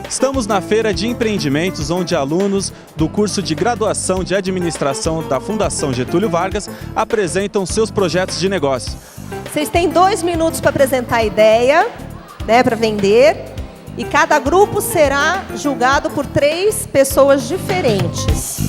Estamos na Feira de Empreendimentos, onde alunos do curso de graduação de administração da Fundação Getúlio Vargas apresentam seus projetos de negócio. Vocês têm 2 minutos para apresentar a ideia, né, para vender, e cada grupo será julgado por 3 pessoas diferentes.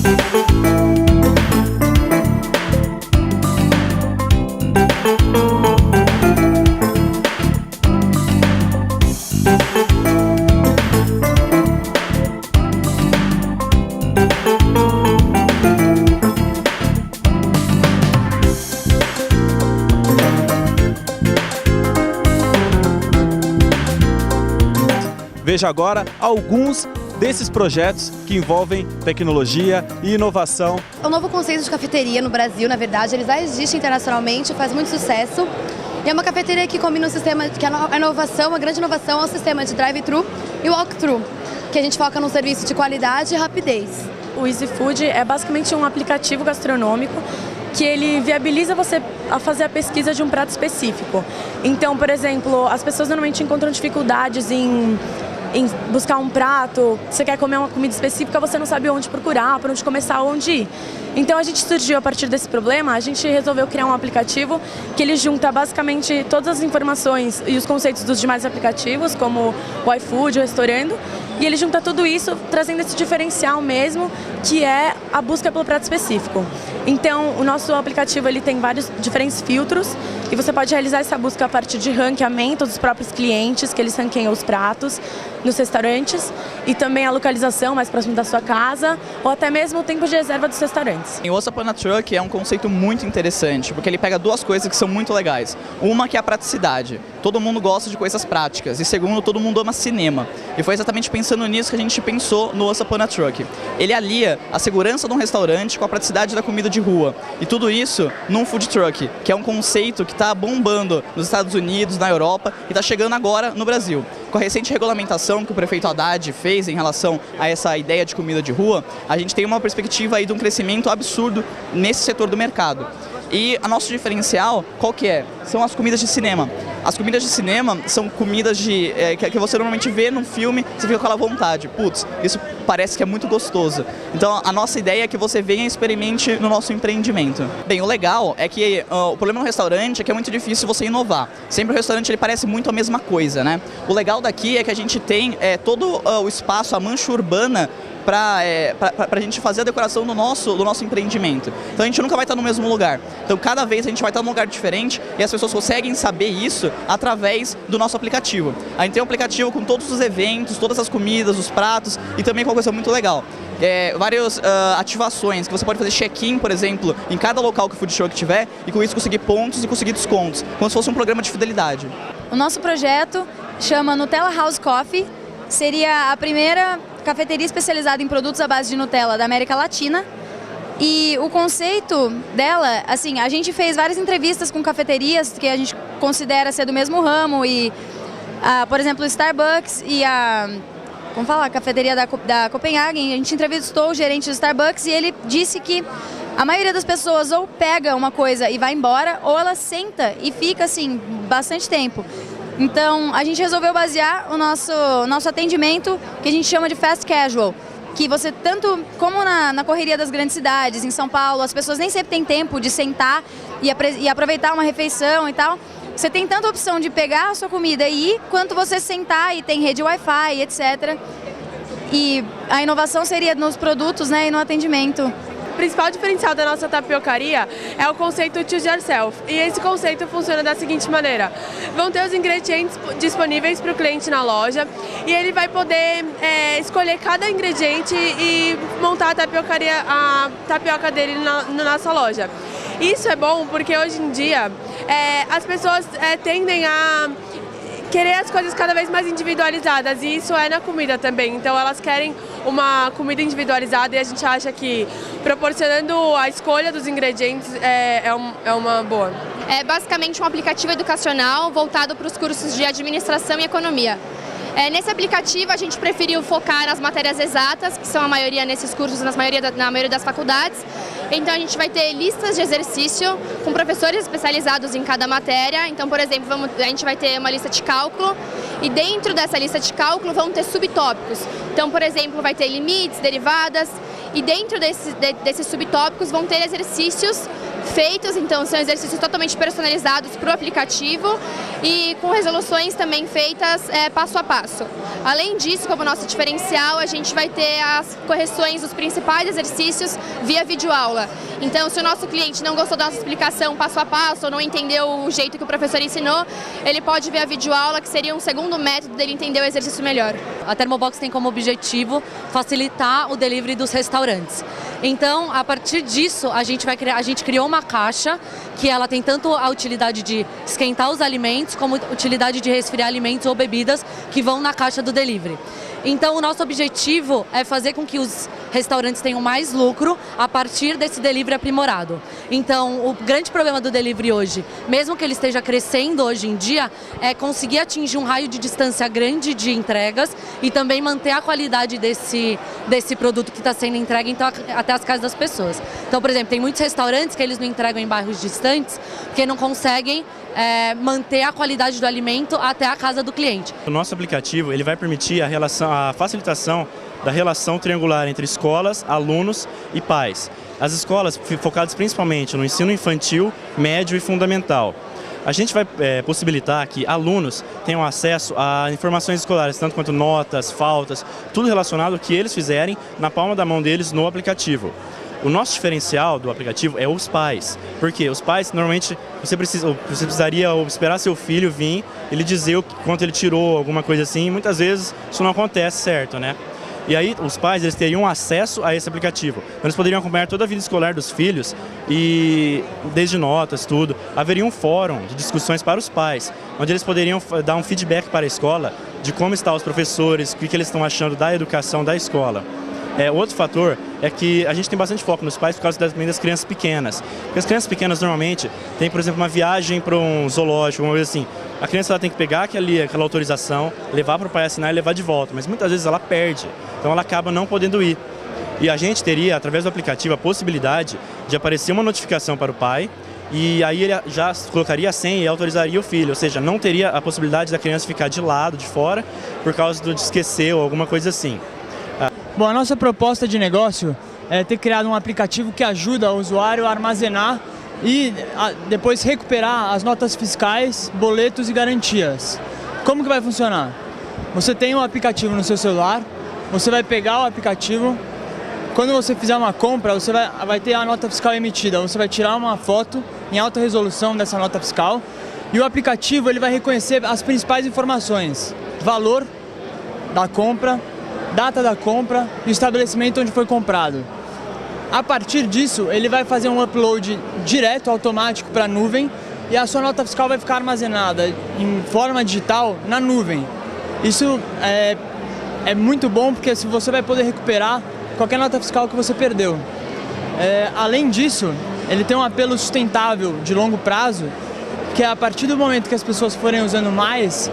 Veja agora alguns desses projetos que envolvem tecnologia e inovação. É um novo conceito de cafeteria no Brasil, na verdade, ele já existe internacionalmente, faz muito sucesso. E é uma cafeteria que combina um sistema, que a inovação, a grande inovação é o sistema de drive-thru e walk-thru, que a gente foca num serviço de qualidade e rapidez. O Easy Food é basicamente um aplicativo gastronômico que ele viabiliza você a fazer a pesquisa de um prato específico. Então, por exemplo, as pessoas normalmente encontram dificuldades em buscar um prato, você quer comer uma comida específica, você não sabe onde procurar, por onde começar, onde ir. Então a gente surgiu a partir desse problema, a gente resolveu criar um aplicativo que ele junta basicamente todas as informações e os conceitos dos demais aplicativos, como o iFood, o Restaurando, e ele junta tudo isso trazendo esse diferencial mesmo, que é a busca pelo prato específico. Então o nosso aplicativo ele tem vários diferentes filtros e você pode realizar essa busca a partir de ranqueamento dos próprios clientes, que eles ranqueiam os pratos nos restaurantes, e também a localização mais próxima da sua casa, ou até mesmo o tempo de reserva dos restaurantes. O Once Upon a Truck é um conceito muito interessante, porque ele pega 2 coisas que são muito legais. Uma que é a praticidade. Todo mundo gosta de coisas práticas. E segundo, todo mundo ama cinema. E foi exatamente pensando nisso que a gente pensou no Once Upon a Truck. Ele alia a segurança de um restaurante com a praticidade da comida de rua. E tudo isso num food truck, que é um conceito que está bombando nos Estados Unidos, na Europa, e está chegando agora no Brasil. Com a recente regulamentação que o prefeito Haddad fez em relação a essa ideia de comida de rua, a gente tem uma perspectiva aí de um crescimento absurdo nesse setor do mercado. E o nosso diferencial, qual que é? São as comidas de cinema. As comidas de cinema são comidas que você normalmente vê num filme, você fica com aquela vontade. Putz, isso parece que é muito gostoso. Então a nossa ideia é que você venha e experimente no nosso empreendimento. Bem, o legal é que o problema no restaurante é que é muito difícil você inovar. Sempre o restaurante ele parece muito a mesma coisa, né? O legal daqui é que a gente tem todo o espaço, a mancha urbana, para a gente fazer a decoração do nosso empreendimento. Então a gente nunca vai estar no mesmo lugar. Então cada vez a gente vai estar num lugar diferente e as pessoas conseguem saber isso através do nosso aplicativo. A gente tem um aplicativo com todos os eventos, todas as comidas, os pratos e também com uma coisa muito legal. Várias ativações, que você pode fazer check-in, por exemplo, em cada local que o food truck tiver e com isso conseguir pontos e conseguir descontos, como se fosse um programa de fidelidade. O nosso projeto chama Nutella House Coffee, seria a primeira cafeteria especializada em produtos à base de Nutella da América Latina. E o conceito dela, assim, a gente fez várias entrevistas com cafeterias que a gente considera ser do mesmo ramo e, por exemplo, o Starbucks e a cafeteria da Copenhagen. A gente entrevistou o gerente do Starbucks e ele disse que a maioria das pessoas ou pega uma coisa e vai embora, ou ela senta e fica, assim, bastante tempo. Então, a gente resolveu basear o nosso atendimento, que a gente chama de fast casual, que você, tanto como na correria das grandes cidades, em São Paulo, as pessoas nem sempre têm tempo de sentar e aproveitar uma refeição e tal. Você tem tanta opção de pegar a sua comida e ir, quanto você sentar e tem rede Wi-Fi, etc. E a inovação seria nos produtos, né, e no atendimento. O principal diferencial da nossa tapiocaria é o conceito Choose Yourself. E esse conceito funciona da seguinte maneira: vão ter os ingredientes disponíveis para o cliente na loja e ele vai poder escolher cada ingrediente e montar a tapioca dele na nossa loja. Isso é bom porque hoje em dia as pessoas tendem a querer as coisas cada vez mais individualizadas, e isso é na comida também. Então elas querem uma comida individualizada e a gente acha que proporcionando a escolha dos ingredientes é uma boa. É basicamente um aplicativo educacional voltado para os cursos de administração e economia. Nesse aplicativo a gente preferiu focar nas matérias exatas, que são a maioria nesses cursos, na maioria das faculdades, Então a gente vai ter listas de exercício com professores especializados em cada matéria. Então, por exemplo, a gente vai ter uma lista de cálculo e dentro dessa lista de cálculo vão ter subtópicos. Então, por exemplo, vai ter limites, derivadas e dentro desses subtópicos vão ter exercícios feitos, então são exercícios totalmente personalizados para o aplicativo e com resoluções também feitas passo a passo. Além disso, como nosso diferencial, a gente vai ter as correções dos principais exercícios via videoaula. Então, se o nosso cliente não gostou da nossa explicação passo a passo ou não entendeu o jeito que o professor ensinou, ele pode ver a videoaula, que seria um segundo método dele entender o exercício melhor. A Thermobox tem como objetivo facilitar o delivery dos restaurantes. Então, a partir disso, a gente criou uma caixa que ela tem tanto a utilidade de esquentar os alimentos, como utilidade de resfriar alimentos ou bebidas que vão na caixa do delivery. Então, o nosso objetivo é fazer com que os restaurantes tenham mais lucro a partir desse delivery aprimorado. Então, o grande problema do delivery hoje, mesmo que ele esteja crescendo hoje em dia, é conseguir atingir um raio de distância grande de entregas e também manter a qualidade desse produto que está sendo entregue então, até as casas das pessoas. Então, por exemplo, tem muitos restaurantes que eles não entregam em bairros distantes porque não conseguem manter a qualidade do alimento até a casa do cliente. O nosso aplicativo ele vai permitir a facilitação da relação triangular entre escolas, alunos e pais. As escolas focadas principalmente no ensino infantil, médio e fundamental. A gente vai possibilitar que alunos tenham acesso a informações escolares, tanto quanto notas, faltas, tudo relacionado ao que eles fizerem na palma da mão deles no aplicativo. O nosso diferencial do aplicativo é os pais, porque os pais, normalmente, você precisaria esperar seu filho vir, ele dizer quanto ele tirou, alguma coisa assim, e muitas vezes isso não acontece, certo, né? E aí os pais eles teriam acesso a esse aplicativo. Eles poderiam acompanhar toda a vida escolar dos filhos e desde notas, tudo. Haveria um fórum de discussões para os pais, onde eles poderiam dar um feedback para a escola de como estão os professores, o que eles estão achando da educação da escola. Outro fator é que a gente tem bastante foco nos pais por causa também das crianças pequenas. Porque as crianças pequenas normalmente tem, por exemplo, uma viagem para um zoológico, uma coisa assim. A criança ela tem que pegar aquela autorização, levar para o pai assinar e levar de volta, mas muitas vezes ela perde, então ela acaba não podendo ir. E a gente teria, através do aplicativo, a possibilidade de aparecer uma notificação para o pai e aí ele já colocaria a senha e autorizaria o filho, ou seja, não teria a possibilidade da criança ficar de lado, de fora, por causa de esquecer ou alguma coisa assim. Bom, a nossa proposta de negócio é ter criado um aplicativo que ajuda o usuário a armazenar e depois recuperar as notas fiscais, boletos e garantias. Como que vai funcionar? Você tem um aplicativo no seu celular, você vai pegar o aplicativo, quando você fizer uma compra, você vai ter a nota fiscal emitida, você vai tirar uma foto em alta resolução dessa nota fiscal e o aplicativo ele vai reconhecer as principais informações, valor da compra, data da compra e o estabelecimento onde foi comprado. A partir disso, ele vai fazer um upload direto, automático para a nuvem e a sua nota fiscal vai ficar armazenada em forma digital na nuvem. Isso é muito bom porque você vai poder recuperar qualquer nota fiscal que você perdeu. Além disso, ele tem um apelo sustentável de longo prazo, que é a partir do momento que as pessoas forem usando mais,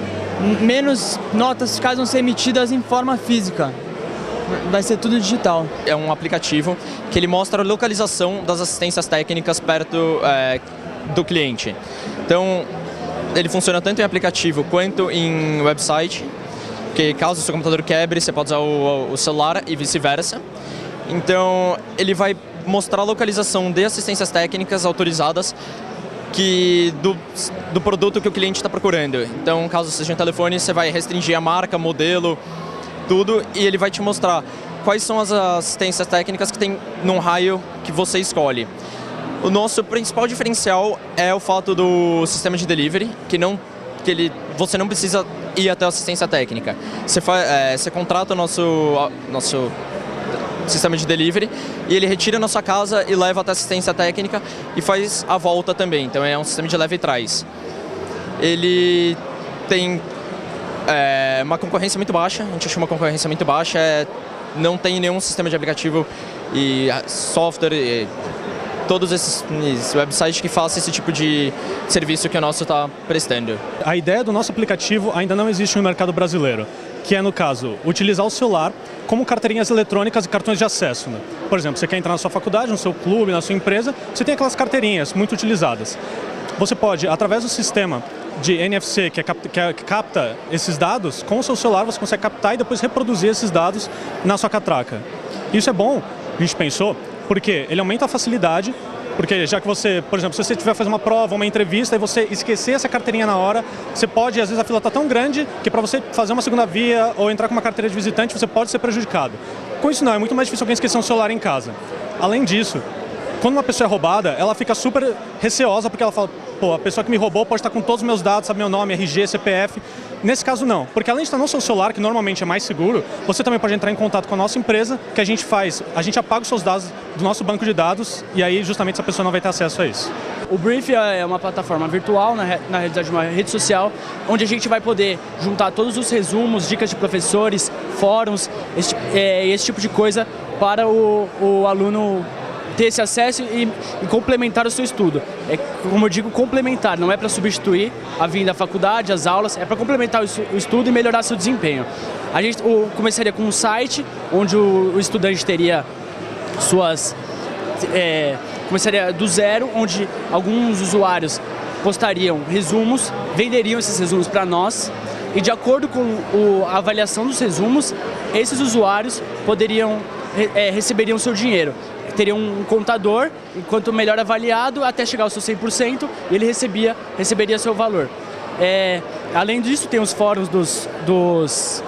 menos notas fiscais vão ser emitidas em forma física. Vai ser tudo digital. É um aplicativo que ele mostra a localização das assistências técnicas perto do cliente. Então, ele funciona tanto em aplicativo quanto em website, que caso o seu computador quebre, você pode usar o celular e vice-versa. Então, ele vai mostrar a localização de assistências técnicas autorizadas do produto que o cliente está procurando. Então, caso seja um telefone, você vai restringir a marca, modelo, tudo, e ele vai te mostrar quais são as assistências técnicas que tem num raio que você escolhe. O nosso principal diferencial é o fato do sistema de delivery, você não precisa ir até a assistência técnica. Você contrata o nosso sistema de delivery e ele retira na sua casa e leva até a assistência técnica e faz a volta também. Então é um sistema de leva e traz. Ele tem uma concorrência muito baixa, a gente achou uma concorrência muito baixa, não tem nenhum sistema de aplicativo e software, e todos esses websites que façam esse tipo de serviço que o nosso está prestando. A ideia do nosso aplicativo ainda não existe no mercado brasileiro. que é, no caso, utilizar o celular como carteirinhas eletrônicas e cartões de acesso, né? Por exemplo, você quer entrar na sua faculdade, no seu clube, na sua empresa, você tem aquelas carteirinhas muito utilizadas. Você pode, através do sistema de NFC que capta esses dados, com o seu celular você consegue captar e depois reproduzir esses dados na sua catraca. Isso é bom, a gente pensou, porque ele aumenta a facilidade, porque já que você, por exemplo, se você estiver fazendo uma prova, uma entrevista e você esquecer essa carteirinha na hora, você pode, às vezes a fila está tão grande que para você fazer uma segunda via ou entrar com uma carteira de visitante, você pode ser prejudicado. Com isso não, é muito mais difícil alguém esquecer um celular em casa. Além disso, quando uma pessoa é roubada, ela fica super receosa porque ela fala, pô, a pessoa que me roubou pode estar com todos os meus dados, sabe meu nome, RG, CPF. Nesse caso não, porque além de estar no seu celular, que normalmente é mais seguro, você também pode entrar em contato com a nossa empresa, que a gente apaga os seus dados do nosso banco de dados e aí justamente essa pessoa não vai ter acesso a isso. O Brief é uma plataforma virtual, na realidade uma rede social, onde a gente vai poder juntar todos os resumos, dicas de professores, fóruns, esse tipo de coisa para o aluno ter esse acesso e complementar o seu estudo. É, como eu digo, complementar, não é para substituir a vinda da faculdade, as aulas, é para complementar o estudo e melhorar seu desempenho. A gente começaria com um site, onde o estudante teria começaria do zero, onde alguns usuários postariam resumos, venderiam esses resumos para nós, e de acordo com a avaliação dos resumos, esses usuários receberiam seu dinheiro. Teria um contador, enquanto melhor avaliado, até chegar ao seu 100%, e ele receberia seu valor. Além disso, tem os fóruns dos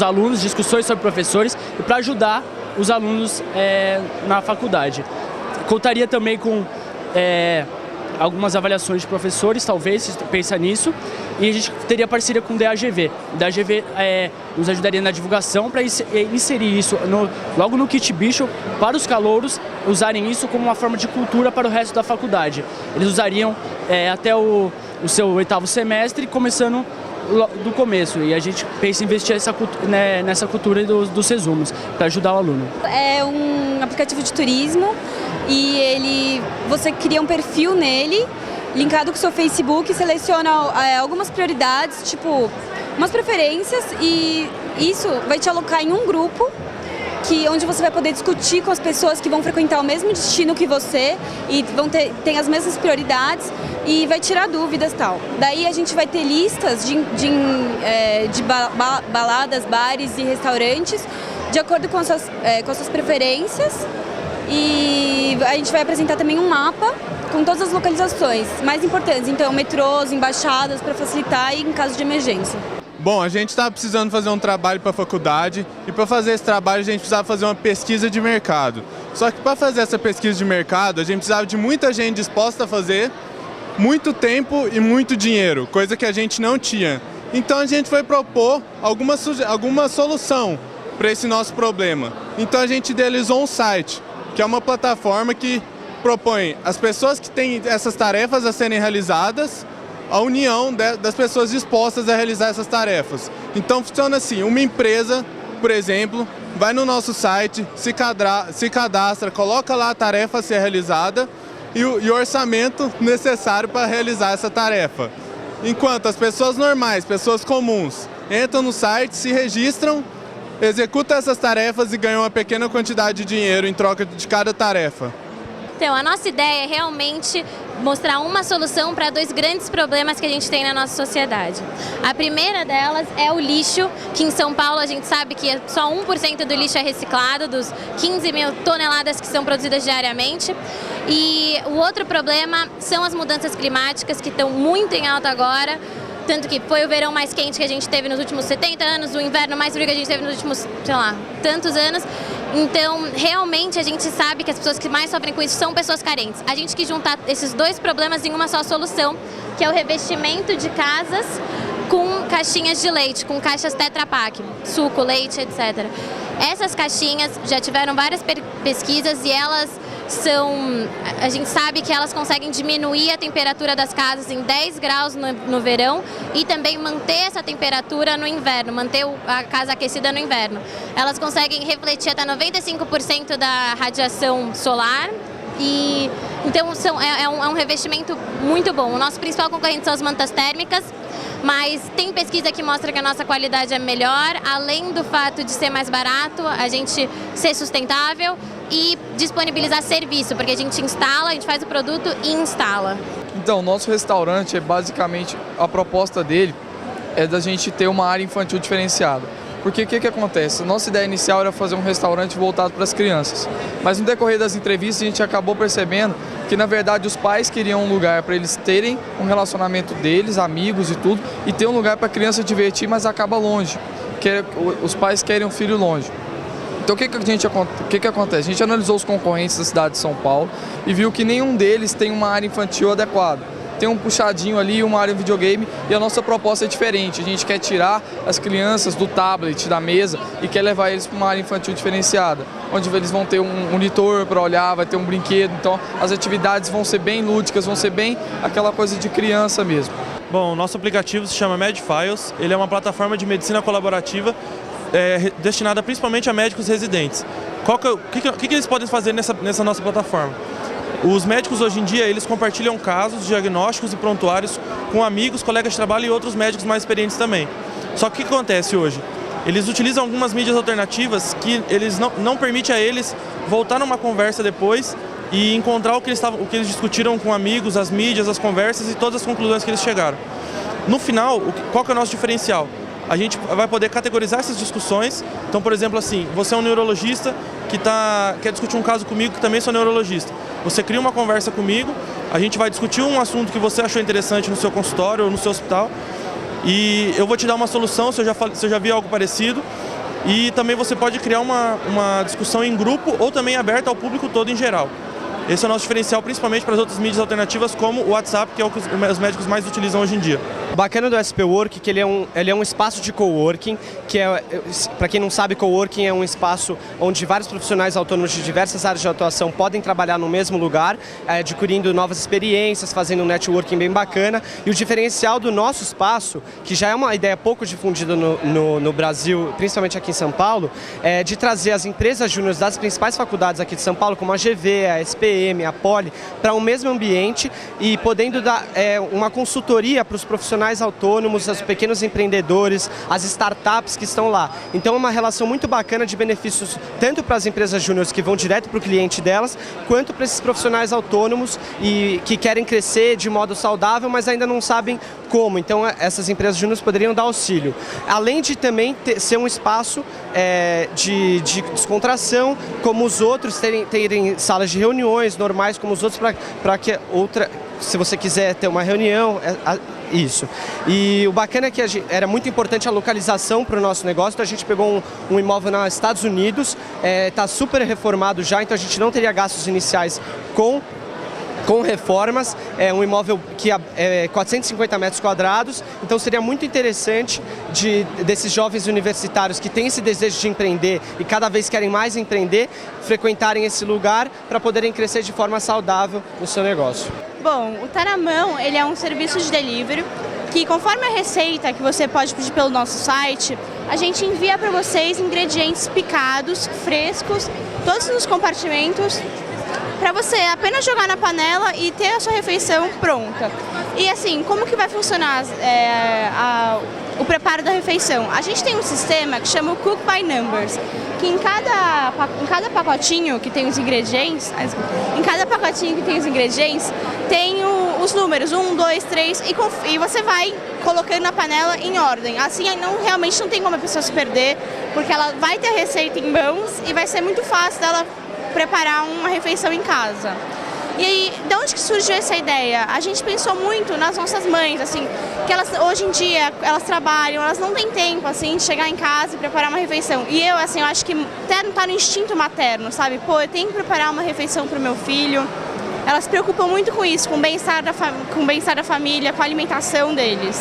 alunos, discussões sobre professores, e para ajudar os alunos na faculdade. Contaria também com algumas avaliações de professores, talvez, se pensa nisso, e a gente teria parceria com o DAGV. O DAGV nos ajudaria na divulgação para inserir isso logo no Kit Bicho, para os calouros usarem isso como uma forma de cultura para o resto da faculdade. Eles usariam até o seu 8º semestre, começando do começo, e a gente pensa em investir nessa cultura dos resumos, para ajudar o aluno. É um aplicativo de turismo e você cria um perfil nele, linkado com o seu Facebook, seleciona algumas prioridades, tipo umas preferências, e isso vai te alocar em um grupo onde você vai poder discutir com as pessoas que vão frequentar o mesmo destino que você e tem as mesmas prioridades e vai tirar dúvidas e tal. Daí a gente vai ter listas de baladas, bares e restaurantes de acordo com as suas preferências, e a gente vai apresentar também um mapa com todas as localizações mais importantes, então metrôs, embaixadas, para facilitar em caso de emergência. Bom, a gente estava precisando fazer um trabalho para a faculdade, e para fazer esse trabalho a gente precisava fazer uma pesquisa de mercado. Só que para fazer essa pesquisa de mercado a gente precisava de muita gente disposta a fazer, muito tempo e muito dinheiro, coisa que a gente não tinha. Então a gente foi propor alguma solução para esse nosso problema. Então a gente idealizou um site, que é uma plataforma que propõe as pessoas que têm essas tarefas a serem realizadas, a união das pessoas dispostas a realizar essas tarefas. Então funciona assim, uma empresa, por exemplo, vai no nosso site, se cadastra, coloca lá a tarefa a ser realizada e o orçamento necessário para realizar essa tarefa. Enquanto as pessoas normais, pessoas comuns, entram no site, se registram, executam essas tarefas e ganham uma pequena quantidade de dinheiro em troca de cada tarefa. Então, a nossa ideia é realmente mostrar uma solução para dois grandes problemas que a gente tem na nossa sociedade. A primeira delas é o lixo, que em São Paulo a gente sabe que só 1% do lixo é reciclado, dos 15 mil toneladas que são produzidas diariamente. E o outro problema são as mudanças climáticas, que estão muito em alta agora. Tanto que foi o verão mais quente que a gente teve nos últimos 70 anos, o inverno mais frio que a gente teve nos últimos, sei lá, tantos anos. Então, realmente, a gente sabe que as pessoas que mais sofrem com isso são pessoas carentes. A gente quis juntar esses dois problemas em uma só solução, que é o revestimento de casas com caixinhas de leite, com caixas Tetra Pak, suco, leite, etc. Essas caixinhas já tiveram várias pesquisas e a gente sabe que elas conseguem diminuir a temperatura das casas em 10 graus no verão e também manter essa temperatura no inverno, manter a casa aquecida no inverno. Elas conseguem refletir até 95% da radiação solar e então é um revestimento muito bom. O nosso principal concorrente são as mantas térmicas, mas tem pesquisa que mostra que a nossa qualidade é melhor, além do fato de ser mais barato, a gente ser sustentável e disponibilizar serviço, porque a gente instala, a gente faz o produto e instala. Então, o nosso restaurante é basicamente, a proposta dele é da gente ter uma área infantil diferenciada. Porque o que acontece? Nossa ideia inicial era fazer um restaurante voltado para as crianças. Mas no decorrer das entrevistas a gente acabou percebendo que na verdade os pais queriam um lugar para eles terem um relacionamento deles, amigos e tudo, e ter um lugar para a criança divertir, mas acaba longe. Os pais querem um filho longe. Então o que acontece? A gente analisou os concorrentes da cidade de São Paulo e viu que nenhum deles tem uma área infantil adequada. Tem um puxadinho ali, uma área de videogame, e a nossa proposta é diferente. A gente quer tirar as crianças do tablet, da mesa, e quer levar eles para uma área infantil diferenciada, onde eles vão ter um monitor para olhar, vai ter um brinquedo, então as atividades vão ser bem lúdicas, vão ser bem aquela coisa de criança mesmo. Bom, o nosso aplicativo se chama MedFiles, ele é uma plataforma de medicina colaborativa destinada principalmente a médicos residentes. O que eles podem fazer nessa nossa plataforma? Os médicos hoje em dia, eles compartilham casos, diagnósticos e prontuários com amigos, colegas de trabalho e outros médicos mais experientes também. Só que o que acontece hoje? Eles utilizam algumas mídias alternativas que eles não permitem a eles voltar numa conversa depois e encontrar o que eles discutiram com amigos, as mídias, as conversas e todas as conclusões que eles chegaram. No final, qual que é o nosso diferencial? A gente vai poder categorizar essas discussões. Então, por exemplo, assim, você é um neurologista que quer discutir um caso comigo, que também sou neurologista. Você cria uma conversa comigo, a gente vai discutir um assunto que você achou interessante no seu consultório ou no seu hospital, e eu vou te dar uma solução se eu já vi algo parecido, e também você pode criar uma discussão em grupo ou também aberta ao público todo em geral. Esse é o nosso diferencial, principalmente para as outras mídias alternativas, como o WhatsApp, que é o que os médicos mais utilizam hoje em dia. O bacana do SP Work é que ele é um espaço de coworking, que para quem não sabe, coworking é um espaço onde vários profissionais autônomos de diversas áreas de atuação podem trabalhar no mesmo lugar, adquirindo novas experiências, fazendo um networking bem bacana. E o diferencial do nosso espaço, que já é uma ideia pouco difundida no Brasil, principalmente aqui em São Paulo, é de trazer as empresas júniores das principais faculdades aqui de São Paulo, como a GV, a SPM, a Poli, para um mesmo ambiente e podendo dar uma consultoria para os profissionais autônomos, os pequenos empreendedores, as startups que estão lá. Então é uma relação muito bacana de benefícios tanto para as empresas júniores que vão direto para o cliente delas, quanto para esses profissionais autônomos e que querem crescer de modo saudável, mas ainda não sabem como. Então essas empresas júniores poderiam dar auxílio. Além de também ser um espaço de descontração, como os outros, terem salas de reuniões normais como os outros, para que se você quiser ter uma reunião, isso. E o bacana é que era muito importante a localização para o nosso negócio, então a gente pegou um imóvel nos Estados Unidos, está super reformado já, então a gente não teria gastos iniciais com reformas, é um imóvel que é 450 metros quadrados, então seria muito interessante desses jovens universitários que têm esse desejo de empreender e cada vez querem mais empreender, frequentarem esse lugar para poderem crescer de forma saudável no seu negócio. Bom, o Tá na Mão, ele é um serviço de delivery que, conforme a receita que você pode pedir pelo nosso site, a gente envia para vocês ingredientes picados, frescos, todos nos compartimentos, para você apenas jogar na panela e ter a sua refeição pronta. E assim, como que vai funcionar o preparo da refeição? A gente tem um sistema que chama o Cook by Numbers, que em cada pacotinho que tem os ingredientes, tem os números 1, 2, 3 e você vai colocando na panela em ordem. Assim realmente não tem como a pessoa se perder, porque ela vai ter a receita em mãos e vai ser muito fácil dela preparar uma refeição em casa. E aí, de onde que surgiu essa ideia? A gente pensou muito nas nossas mães, assim, que elas hoje em dia elas trabalham, elas não têm tempo assim de chegar em casa e preparar uma refeição. E eu acho que até não tá no instinto materno, sabe? Pô, eu tenho que preparar uma refeição para o meu filho. Elas se preocupam muito com isso, com o bem-estar da família, com a alimentação deles.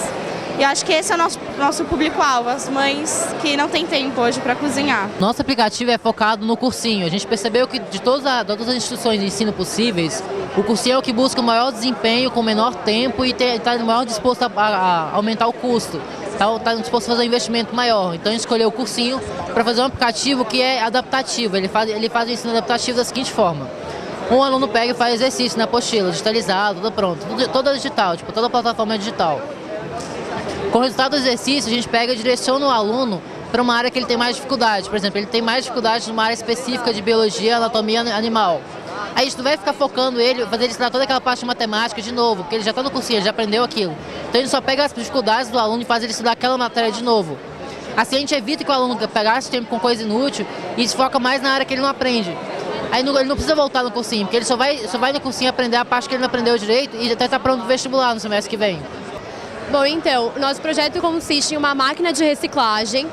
E acho que esse é o nosso público-alvo, as mães que não têm tempo hoje para cozinhar. Nosso aplicativo é focado no cursinho. A gente percebeu que de todas as instituições de ensino possíveis, o cursinho é o que busca o maior desempenho com o menor tempo e está maior disposto a aumentar o custo. Está disposto a fazer um investimento maior. Então a gente escolheu o cursinho para fazer um aplicativo que é adaptativo. Ele faz o ensino adaptativo da seguinte forma. Um aluno pega e faz exercício na apostila, digitalizado, tudo pronto. Toda digital, toda a plataforma é digital. Com o resultado do exercício, a gente pega e direciona o aluno para uma área que ele tem mais dificuldade. Por exemplo, ele tem mais dificuldade numa área específica de biologia, anatomia animal. Aí a gente não vai ficar focando ele, fazer ele estudar toda aquela parte de matemática de novo, porque ele já está no cursinho, ele já aprendeu aquilo. Então a gente só pega as dificuldades do aluno e faz ele estudar aquela matéria de novo. Assim a gente evita que o aluno gaste tempo com coisa inútil e se foca mais na área que ele não aprende. Aí ele não precisa voltar no cursinho, porque ele só vai no cursinho aprender a parte que ele não aprendeu direito e até está pronto para o vestibular no semestre que vem. Bom, então, nosso projeto consiste em uma máquina de reciclagem.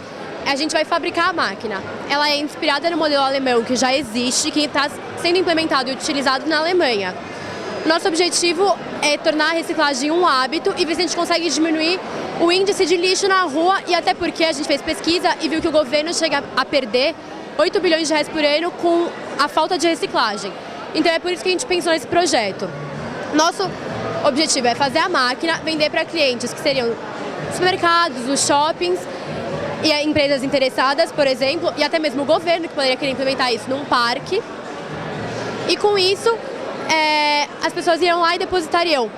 A gente vai fabricar a máquina. Ela é inspirada no modelo alemão que já existe, que está sendo implementado e utilizado na Alemanha. Nosso objetivo é tornar a reciclagem um hábito e ver se a gente consegue diminuir o índice de lixo na rua, e até porque a gente fez pesquisa e viu que o governo chega a perder 8 bilhões de reais por ano com a falta de reciclagem. Então é por isso que a gente pensou nesse projeto. Nosso objetivo é fazer a máquina, vender para clientes que seriam supermercados, os shoppings e empresas interessadas, por exemplo, e até mesmo o governo que poderia querer implementar isso num parque. E com isso, as pessoas iriam lá e depositariam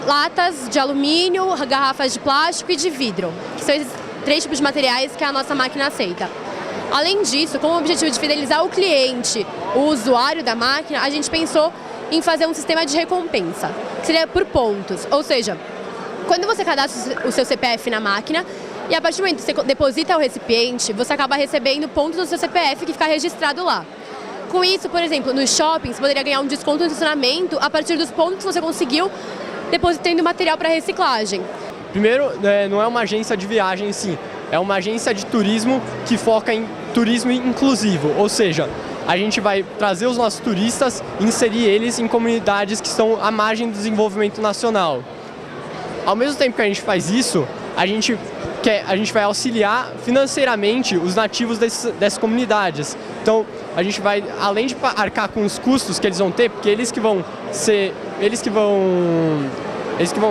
latas de alumínio, garrafas de plástico e de vidro, que são esses 3 tipos de materiais que a nossa máquina aceita. Além disso, com o objetivo de fidelizar o cliente, o usuário da máquina, a gente pensou em fazer um sistema de recompensa, que seria por pontos. Ou seja, quando você cadastra o seu CPF na máquina, e a partir do momento que você deposita o recipiente, você acaba recebendo pontos do seu CPF que fica registrado lá. Com isso, por exemplo, nos shoppings, você poderia ganhar um desconto no estacionamento a partir dos pontos que você conseguiu depositando material para reciclagem. Primeiro, não é uma agência de viagem em si, é uma agência de turismo que foca em turismo inclusivo, ou seja, a gente vai trazer os nossos turistas e inserir eles em comunidades que estão à margem do desenvolvimento nacional. Ao mesmo tempo que a gente faz isso, a gente vai auxiliar financeiramente os nativos dessas comunidades. Então, a gente vai, além de arcar com os custos que eles vão ter, porque eles que vão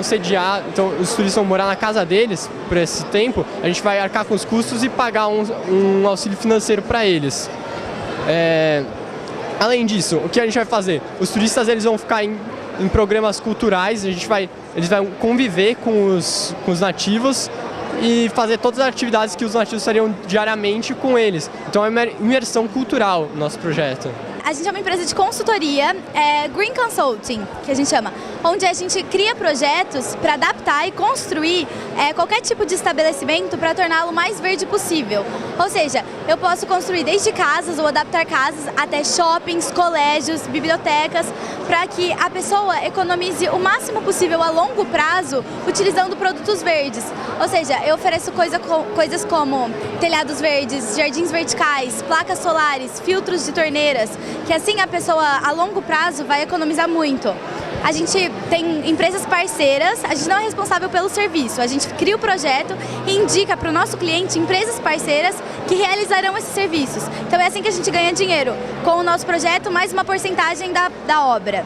sediar, então os turistas vão morar na casa deles por esse tempo, a gente vai arcar com os custos e pagar um auxílio financeiro para eles. Além disso, o que a gente vai fazer? Os turistas eles vão ficar em programas culturais, eles vão conviver com os nativos e fazer todas as atividades que os nativos fariam diariamente com eles. Então é uma imersão cultural no nosso projeto. A gente é uma empresa de consultoria, Green Consulting, que a gente chama, onde a gente cria projetos para adaptar e construir qualquer tipo de estabelecimento para torná-lo mais verde possível. Ou seja, eu posso construir desde casas ou adaptar casas até shoppings, colégios, bibliotecas, para que a pessoa economize o máximo possível a longo prazo utilizando produtos verdes. Ou seja, eu ofereço coisas como telhados verdes, jardins verticais, placas solares, filtros de torneiras, que assim a pessoa a longo prazo vai economizar muito. A gente tem empresas parceiras, a gente não é responsável pelo serviço, a gente cria o projeto e indica para o nosso cliente empresas parceiras que realizarão esses serviços. Então é assim que a gente ganha dinheiro, com o nosso projeto mais uma porcentagem da obra.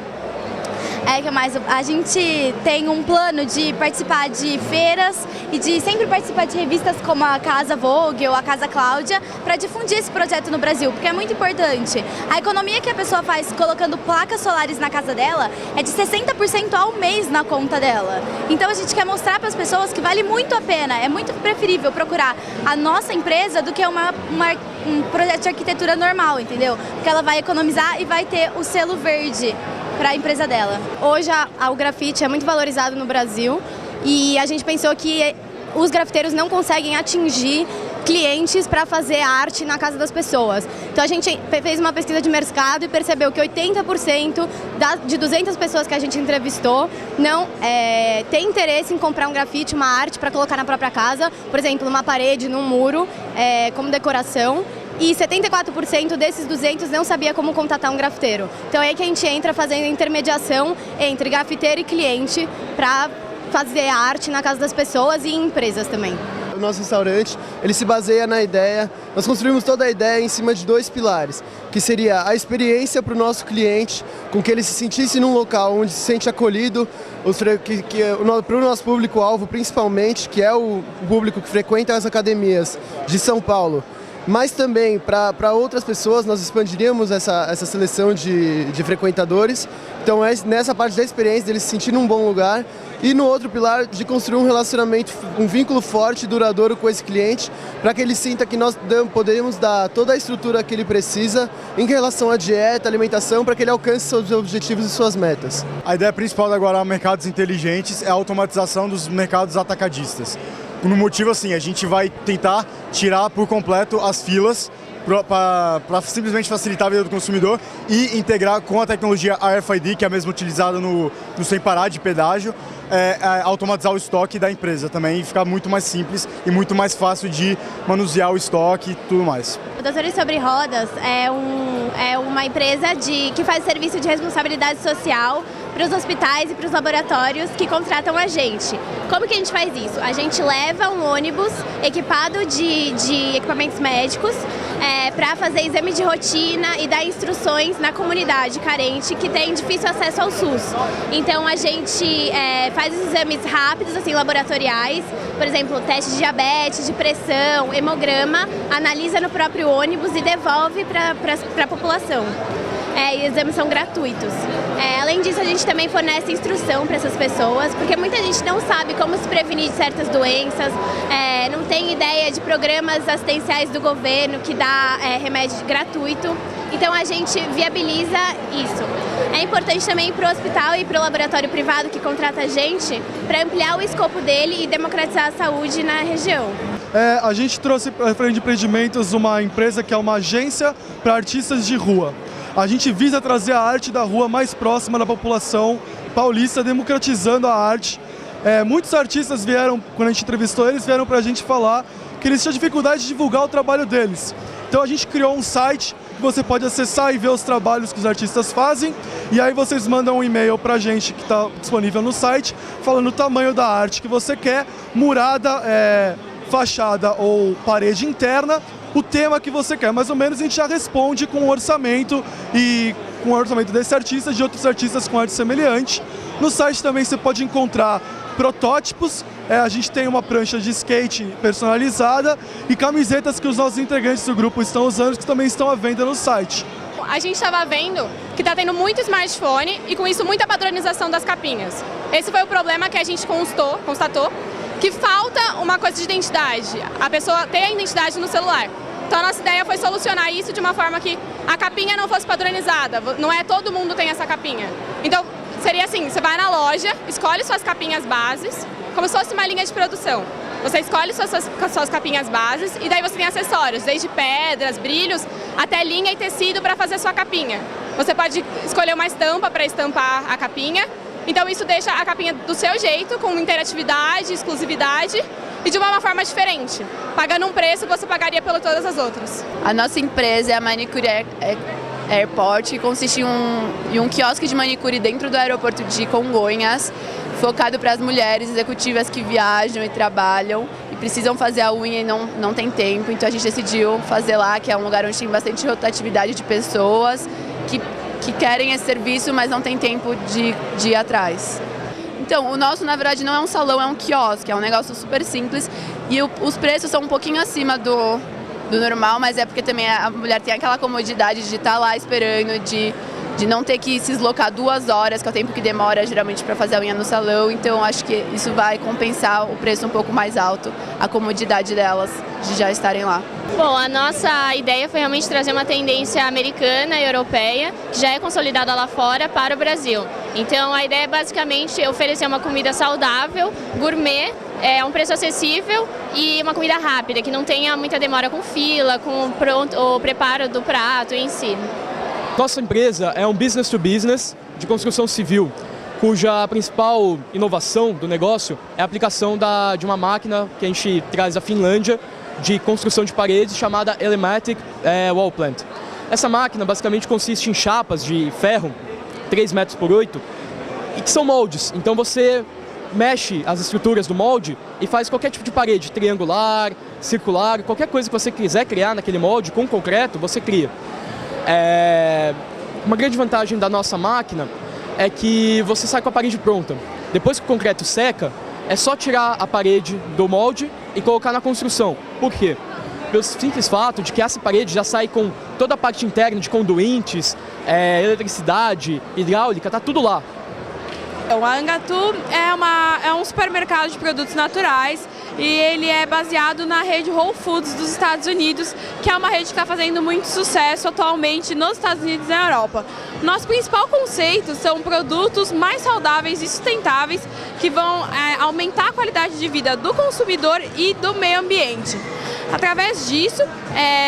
A gente tem um plano de participar de feiras e de sempre participar de revistas como a Casa Vogue ou a Casa Cláudia para difundir esse projeto no Brasil, porque é muito importante. A economia que a pessoa faz colocando placas solares na casa dela é de 60% ao mês na conta dela. Então a gente quer mostrar para as pessoas que vale muito a pena, é muito preferível procurar a nossa empresa do que um projeto de arquitetura normal, entendeu? Porque ela vai economizar e vai ter o selo verde para a empresa dela. Hoje o grafite é muito valorizado no Brasil e a gente pensou que os grafiteiros não conseguem atingir clientes para fazer arte na casa das pessoas. Então a gente fez uma pesquisa de mercado e percebeu que 80% de 200 pessoas que a gente entrevistou não tem interesse em comprar um grafite, uma arte para colocar na própria casa, por exemplo, numa parede, num muro, como decoração. E 74% desses 200 não sabia como contatar um grafiteiro. Então é aí que a gente entra fazendo intermediação entre grafiteiro e cliente para fazer arte na casa das pessoas e em empresas também. O nosso restaurante, ele se baseia na ideia, nós construímos toda a ideia em cima de 2 pilares, que seria a experiência para o nosso cliente, com que ele se sentisse num local onde se sente acolhido, para o nosso público-alvo principalmente, que é o público que frequenta as academias de São Paulo. Mas também para outras pessoas nós expandiríamos essa seleção de frequentadores. Então nessa parte da experiência dele se sentir num bom lugar E no outro pilar, de construir um relacionamento, um vínculo forte e duradouro com esse cliente, para que ele sinta que nós podemos dar toda a estrutura que ele precisa em relação à dieta, alimentação, para que ele alcance seus objetivos e suas metas. A ideia principal da Guará Mercados Inteligentes é a automatização dos mercados atacadistas. No motivo assim, a gente vai tentar tirar por completo as filas para simplesmente facilitar a vida do consumidor e integrar com a tecnologia RFID, que é a mesma utilizada no Sem Parar de pedágio, automatizar o estoque da empresa também e ficar muito mais simples e muito mais fácil de manusear o estoque e tudo mais. O Doutores Sobre Rodas é uma empresa que faz serviço de responsabilidade social para os hospitais e para os laboratórios que contratam a gente. Como que a gente faz isso? A gente leva um ônibus equipado de equipamentos médicos para fazer exame de rotina e dar instruções na comunidade carente que tem difícil acesso ao SUS. Então a gente faz exames rápidos, assim, laboratoriais, por exemplo, teste de diabetes, de pressão, hemograma, analisa no próprio ônibus e devolve para a população. E exames são gratuitos. Além disso, a gente também fornece instrução para essas pessoas, porque muita gente não sabe como se prevenir de certas doenças, não tem ideia de programas assistenciais do governo que dá remédio gratuito. Então a gente viabiliza isso. É importante também para o hospital e para o laboratório privado que contrata a gente para ampliar o escopo dele e democratizar a saúde na região. A gente trouxe para a Frente de Empreendimentos uma empresa que é uma agência para artistas de rua. A gente visa trazer a arte da rua mais próxima da população paulista, democratizando a arte. Muitos artistas vieram, quando a gente entrevistou eles, vieram para a gente falar que eles tinham dificuldade de divulgar o trabalho deles. Então a gente criou um site que você pode acessar e ver os trabalhos que os artistas fazem, e aí vocês mandam um e-mail para a gente que está disponível no site, falando o tamanho da arte que você quer, murada, fachada ou parede interna, o tema que você quer. Mais ou menos a gente já responde com o orçamento e com o orçamento desse artista, de outros artistas com arte semelhante. No site também você pode encontrar protótipos, a gente tem uma prancha de skate personalizada e camisetas que os nossos integrantes do grupo estão usando, que também estão à venda no site. A gente estava vendo que está tendo muito smartphone e com isso muita padronização das capinhas. Esse foi o problema que a gente constatou, que falta uma coisa de identidade, a pessoa ter a identidade no celular. Então a nossa ideia foi solucionar isso de uma forma que a capinha não fosse padronizada, não é todo mundo tem essa capinha. Então seria assim, você vai na loja, escolhe suas capinhas bases, como se fosse uma linha de produção. Você escolhe suas capinhas bases e daí você tem acessórios, desde pedras, brilhos, até linha e tecido para fazer a sua capinha. Você pode escolher uma estampa para estampar a capinha, então isso deixa a capinha do seu jeito, com interatividade, exclusividade e de uma forma diferente, pagando um preço que você pagaria por todas as outras. A nossa empresa é a Manicure Airport, que consiste em um quiosque de manicure dentro do aeroporto de Congonhas, focado para as mulheres executivas que viajam e trabalham e precisam fazer a unha e não tem tempo. Então a gente decidiu fazer lá, que é um lugar onde tem bastante rotatividade de pessoas que querem esse serviço, mas não tem tempo de ir atrás. Então, o nosso, na verdade, não é um salão, é um quiosque, é um negócio super simples e os preços são um pouquinho acima do normal, mas é porque também a mulher tem aquela comodidade de estar lá esperando, de não ter que se deslocar 2 horas, que é o tempo que demora geralmente para fazer a unha no salão. Então acho que isso vai compensar o preço um pouco mais alto, a comodidade delas de já estarem lá. Bom, a nossa ideia foi realmente trazer uma tendência americana e europeia, que já é consolidada lá fora, para o Brasil. Então a ideia é basicamente oferecer uma comida saudável, gourmet, um preço acessível e uma comida rápida, que não tenha muita demora com fila, com o preparo do prato em si. Nossa empresa é um business to business de construção civil, cuja principal inovação do negócio é a aplicação de uma máquina que a gente traz da Finlândia de construção de paredes chamada Elematic Wall Plant. Essa máquina basicamente consiste em chapas de ferro 3 metros por 8 e que são moldes. Então você mexe as estruturas do molde e faz qualquer tipo de parede, triangular, circular, qualquer coisa que você quiser criar naquele molde com concreto, você cria. Uma grande vantagem da nossa máquina é que você sai com a parede pronta. Depois que o concreto seca, é só tirar a parede do molde e colocar na construção. Por quê? Pelo simples fato de que essa parede já sai com toda a parte interna de conduítes, eletricidade, hidráulica, tá tudo lá. A Angatu é um supermercado de produtos naturais e ele é baseado na rede Whole Foods dos Estados Unidos, que é uma rede que está fazendo muito sucesso atualmente nos Estados Unidos e na Europa. Nosso principal conceito são produtos mais saudáveis e sustentáveis que vão aumentar a qualidade de vida do consumidor e do meio ambiente. Através disso,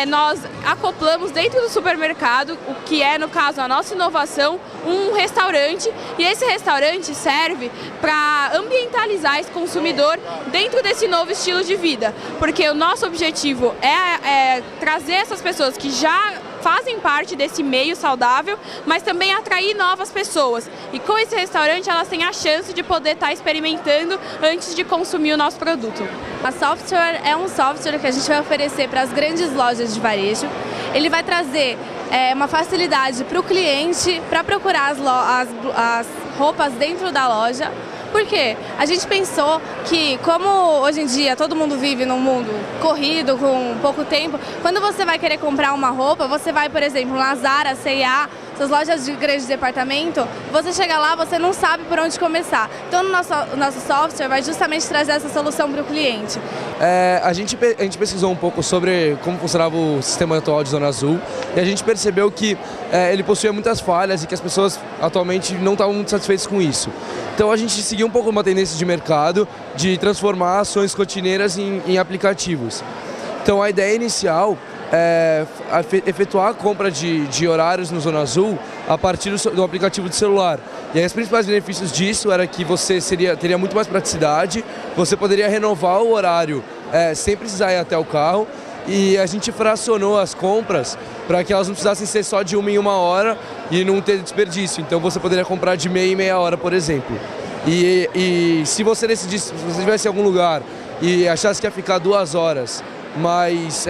nós acoplamos dentro do supermercado, o que é, no caso, a nossa inovação, um restaurante, e esse restaurante serve para ambientalizar esse consumidor dentro desse novo estilo de vida, porque o nosso objetivo é trazer essas pessoas que já fazem parte desse meio saudável, mas também atrair novas pessoas. E com esse restaurante elas têm a chance de poder estar experimentando antes de consumir o nosso produto. A Software é um software que a gente vai oferecer para as grandes lojas de varejo. Ele vai trazer uma facilidade para o cliente para procurar as roupas dentro da loja. Por quê? A gente pensou que, como hoje em dia todo mundo vive num mundo corrido, com pouco tempo, quando você vai querer comprar uma roupa, você vai, por exemplo, na Zara, C&A, essas lojas de grande departamento, você chega lá, você não sabe por onde começar. Então, o nosso software vai justamente trazer essa solução para o cliente. A gente pesquisou um pouco sobre como funcionava o sistema atual de Zona Azul e a gente percebeu que ele possuía muitas falhas e que as pessoas atualmente não estavam muito satisfeitas com isso. Então a gente seguiu um pouco uma tendência de mercado de transformar ações rotineiras em aplicativos. Então a ideia inicial é efetuar a compra de horários no Zona Azul a partir do aplicativo de celular. E aí, os principais benefícios disso era que você teria muito mais praticidade, você poderia renovar o horário sem precisar ir até o carro, e a gente fracionou as compras para que elas não precisassem ser só de 1 em 1 hora e não ter desperdício. Então você poderia comprar de meia em meia hora, por exemplo. E se você decidisse, se você estivesse em algum lugar e achasse que ia ficar 2 horas, mas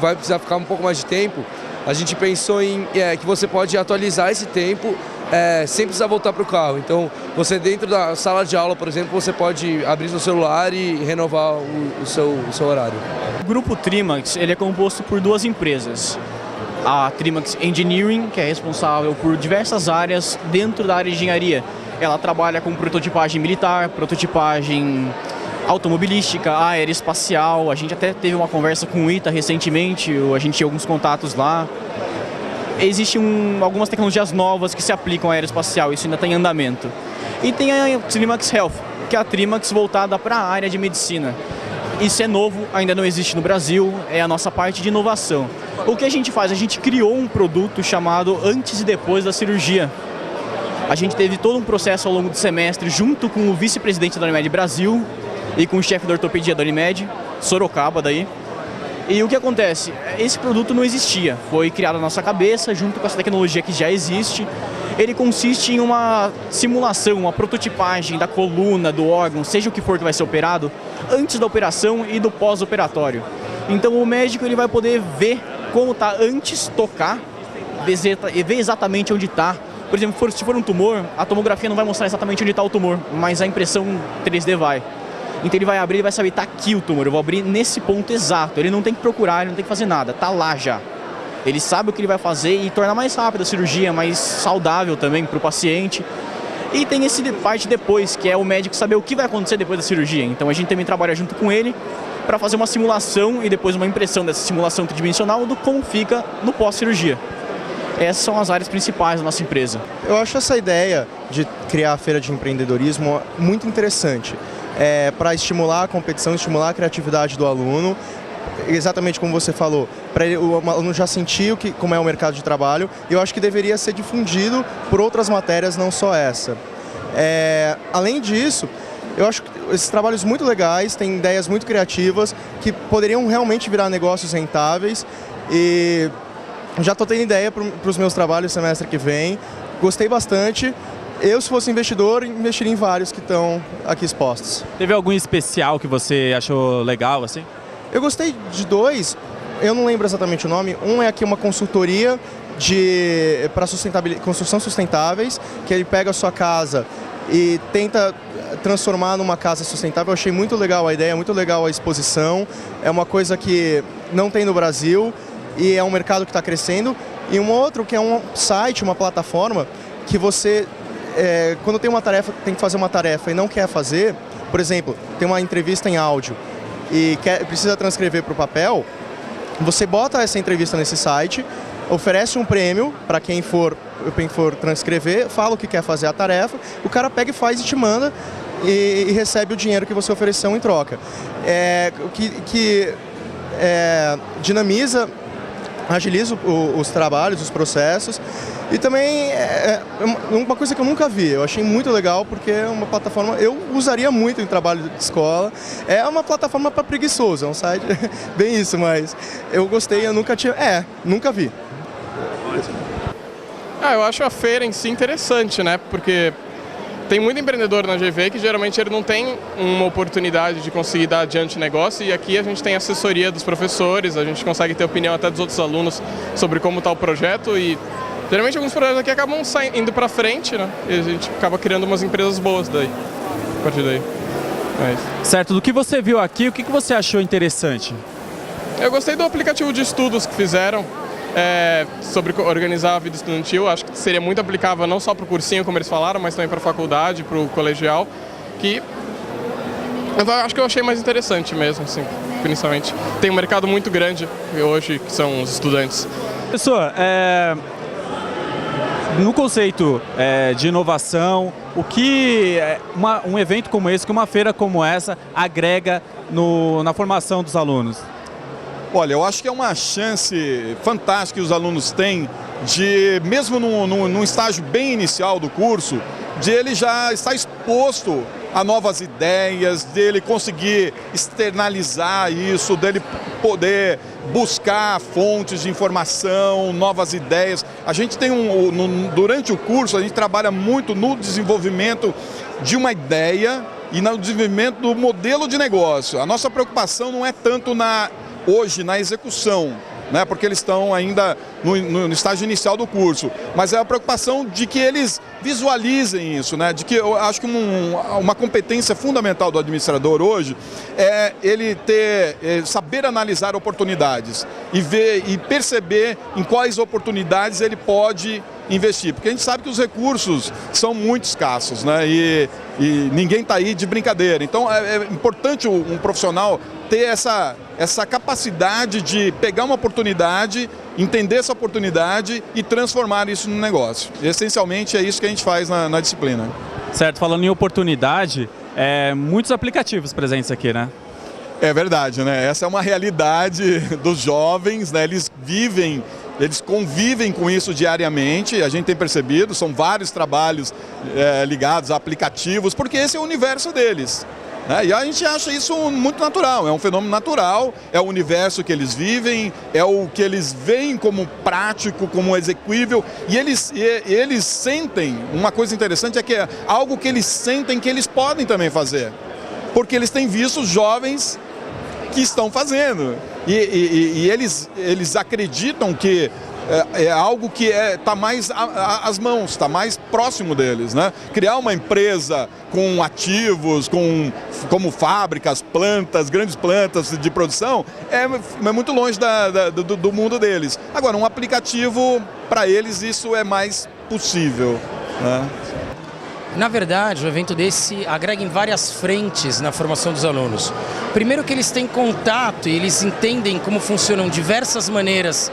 vai precisar ficar um pouco mais de tempo, a gente pensou em que você pode atualizar esse tempo sem precisar voltar para o carro. Então, você dentro da sala de aula, por exemplo, você pode abrir seu celular e renovar o seu horário. O grupo Trimax ele é composto por 2 empresas. A Trimax Engineering, que é responsável por diversas áreas dentro da área de engenharia. Ela trabalha com prototipagem militar, prototipagem automobilística, aeroespacial. A gente até teve uma conversa com o ITA recentemente, a gente tinha alguns contatos lá. Existem algumas tecnologias novas que se aplicam à aeroespacial, isso ainda está em andamento. E tem a Trimax Health, que é a Trimax voltada para a área de medicina. Isso é novo, ainda não existe no Brasil, é a nossa parte de inovação. O que a gente faz? A gente criou um produto chamado Antes e Depois da Cirurgia. A gente teve todo um processo ao longo do semestre junto com o vice-presidente da Unimed Brasil e com o chefe da ortopedia da Unimed, Sorocaba daí. E o que acontece? Esse produto não existia, foi criado na nossa cabeça junto com essa tecnologia que já existe. Ele consiste em uma simulação, uma prototipagem da coluna, do órgão, seja o que for que vai ser operado, antes da operação e do pós-operatório. Então o médico ele vai poder ver como está antes, tocar, ver exatamente onde está. Por exemplo, se for um tumor, a tomografia não vai mostrar exatamente onde está o tumor, mas a impressão 3D vai. Então ele vai abrir e vai saber, está aqui o tumor, eu vou abrir nesse ponto exato. Ele não tem que procurar, ele não tem que fazer nada, está lá já. Ele sabe o que ele vai fazer e torna mais rápida a cirurgia, mais saudável também para o paciente. E tem esse parte depois, que é o médico saber o que vai acontecer depois da cirurgia. Então a gente também trabalha junto com ele para fazer uma simulação e depois uma impressão dessa simulação tridimensional do como fica no pós-cirurgia. Essas são as áreas principais da nossa empresa. Eu acho essa ideia de criar a feira de empreendedorismo muito interessante. Para estimular a competição, estimular a criatividade do aluno, exatamente como você falou, para o aluno já sentir como é o mercado de trabalho, e eu acho que deveria ser difundido por outras matérias, não só essa. Além disso, eu acho que esses trabalhos muito legais, têm ideias muito criativas, que poderiam realmente virar negócios rentáveis, e já estou tendo ideia para os meus trabalhos semestre que vem, gostei bastante. Eu, se fosse investidor, investiria em vários que estão aqui expostos. Teve algum especial que você achou legal, assim? Eu gostei de 2, eu não lembro exatamente o nome. Um é aqui uma consultoria para construção sustentáveis, que ele pega a sua casa e tenta transformar numa casa sustentável. Eu achei muito legal a ideia, muito legal a exposição. É uma coisa que não tem no Brasil e é um mercado que está crescendo. E um outro que é um site, uma plataforma, que você quando tem que fazer uma tarefa e não quer fazer, por exemplo, tem uma entrevista em áudio e precisa transcrever para o papel, você bota essa entrevista nesse site, oferece um prêmio para quem for transcrever, fala o que quer fazer a tarefa, o cara pega e faz e te manda e recebe o dinheiro que você ofereceu em troca. Dinamiza, agiliza os trabalhos, os processos, e também é uma coisa que eu nunca vi, eu achei muito legal porque é uma plataforma, eu usaria muito em trabalho de escola, é uma plataforma para preguiçoso, é um site bem isso, mas eu gostei, eu nunca vi. Eu acho a feira em si interessante, né, porque tem muito empreendedor na GV que geralmente ele não tem uma oportunidade de conseguir dar adiante negócio, e aqui a gente tem assessoria dos professores, a gente consegue ter opinião até dos outros alunos sobre como está o projeto, e geralmente alguns projetos aqui acabam indo para frente, né, e a gente acaba criando umas empresas boas daí, a partir daí. Certo, do que você viu aqui, o que você achou interessante? Eu gostei do aplicativo de estudos que fizeram, sobre organizar a vida estudantil. Acho que seria muito aplicável não só para o cursinho, como eles falaram, mas também para a faculdade, para o colegial, que acho que eu achei mais interessante mesmo, assim, principalmente. Tem um mercado muito grande hoje, que são os estudantes. Professor, no conceito de inovação, o que um evento como esse, que uma feira como essa, agrega na formação dos alunos? Olha, eu acho que é uma chance fantástica que os alunos têm de, mesmo num estágio bem inicial do curso, de ele já estar exposto a novas ideias, dele conseguir externalizar isso, dele poder buscar fontes de informação, novas ideias. A gente tem durante o curso, a gente trabalha muito no desenvolvimento de uma ideia e no desenvolvimento do modelo de negócio. A nossa preocupação não é tanto hoje na execução, né, porque eles estão ainda no estágio inicial do curso, mas é a preocupação de que eles visualizem isso, né, de que eu acho que uma competência fundamental do administrador hoje é ele saber analisar oportunidades e ver e perceber em quais oportunidades ele pode investir, porque a gente sabe que os recursos são muito escassos, né, e ninguém está aí de brincadeira. Então é importante um profissional ter essa capacidade de pegar uma oportunidade, entender essa oportunidade e transformar isso num negócio. E, essencialmente é isso que a gente faz na disciplina. Certo, falando em oportunidade, muitos aplicativos presentes aqui, né? É verdade, né? Essa é uma realidade dos jovens, né? Eles convivem com isso diariamente, a gente tem percebido, são vários trabalhos ligados a aplicativos, porque esse é o universo deles. E a gente acha isso muito natural, é um fenômeno natural, é o universo que eles vivem, é o que eles veem como prático, como execuível, e eles sentem, uma coisa interessante é que é algo que eles sentem que eles podem também fazer, porque eles têm visto jovens que estão fazendo, e eles acreditam que é algo que está mais às mãos, está mais próximo deles, né? Criar uma empresa com ativos, como fábricas, plantas, grandes plantas de produção, é muito longe do mundo deles. Agora, um aplicativo, para eles, isso é mais possível, né? Na verdade, um evento desse agrega em várias frentes na formação dos alunos. Primeiro que eles têm contato e eles entendem como funcionam diversas matérias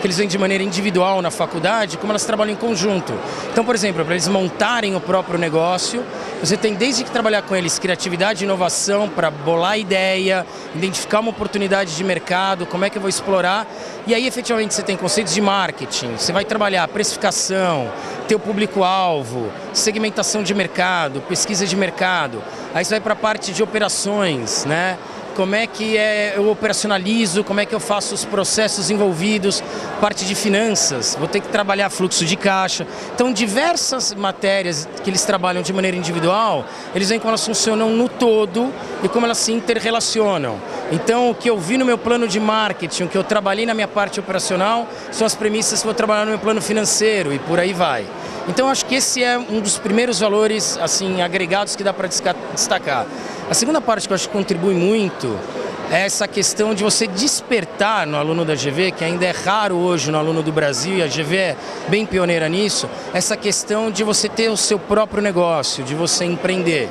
que eles vêm de maneira individual na faculdade, como elas trabalham em conjunto. Então, por exemplo, para eles montarem o próprio negócio, você tem desde que trabalhar com eles criatividade e inovação para bolar ideia, identificar uma oportunidade de mercado, como é que eu vou explorar, e aí efetivamente você tem conceitos de marketing, você vai trabalhar precificação, teu público-alvo, segmentação de mercado, pesquisa de mercado. Aí você vai para a parte de operações, né? Como é que eu operacionalizo, como é que eu faço os processos envolvidos, parte de finanças, vou ter que trabalhar fluxo de caixa. Então, diversas matérias que eles trabalham de maneira individual, eles veem como elas funcionam no todo e como elas se interrelacionam. Então, o que eu vi no meu plano de marketing, o que eu trabalhei na minha parte operacional, são as premissas que eu vou trabalhar no meu plano financeiro e por aí vai. Então, acho que esse é um dos primeiros valores assim agregados que dá para destacar. A segunda parte que eu acho que contribui muito é essa questão de você despertar no aluno da GV, que ainda é raro hoje no aluno do Brasil, e a GV é bem pioneira nisso, essa questão de você ter o seu próprio negócio, de você empreender.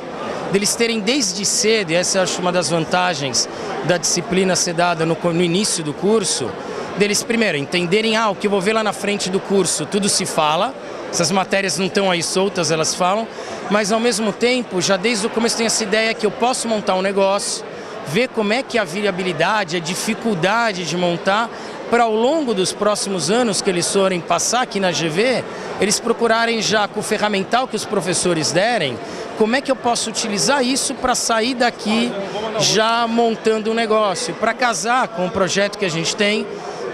Deles terem desde cedo, e essa eu acho uma das vantagens da disciplina ser dada no início do curso, deles primeiro entenderem, o que eu vou ver lá na frente do curso, tudo se fala, essas matérias não estão aí soltas, elas falam, mas ao mesmo tempo, já desde o começo tem essa ideia que eu posso montar um negócio, ver como é que a viabilidade, a dificuldade de montar, para ao longo dos próximos anos que eles forem passar aqui na GV, eles procurarem já com o ferramental que os professores derem, como é que eu posso utilizar isso para sair daqui já montando um negócio, para casar com o projeto que a gente tem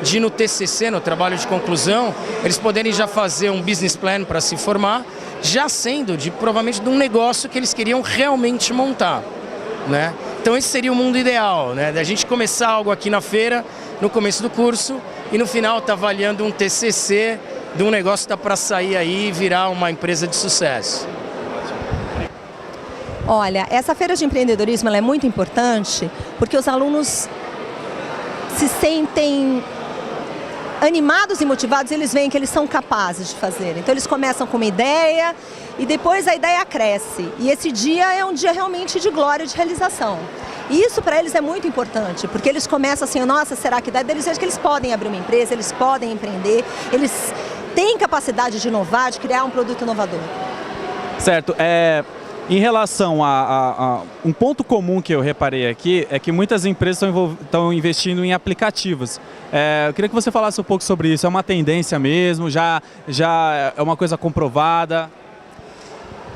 de no TCC, no trabalho de conclusão, eles poderem já fazer um business plan para se formar, já sendo provavelmente de um negócio que eles queriam realmente montar, né? Então esse seria o mundo ideal, né? Da gente começar algo aqui na feira, no começo do curso, e no final tá avaliando um TCC de um negócio que tá para sair aí e virar uma empresa de sucesso. Olha, essa feira de empreendedorismo ela é muito importante porque os alunos se sentem animados e motivados, eles veem que eles são capazes de fazer. Então eles começam com uma ideia e depois a ideia cresce. E esse dia é um dia realmente de glória, de realização. E isso para eles é muito importante, porque eles começam assim, nossa, será que dá? Eles acham que eles podem abrir uma empresa, eles podem empreender, eles têm capacidade de inovar, de criar um produto inovador. Certo. Em relação a um ponto comum que eu reparei aqui é que muitas empresas estão investindo em aplicativos. Eu queria que você falasse um pouco sobre isso. É uma tendência mesmo? Já é uma coisa comprovada?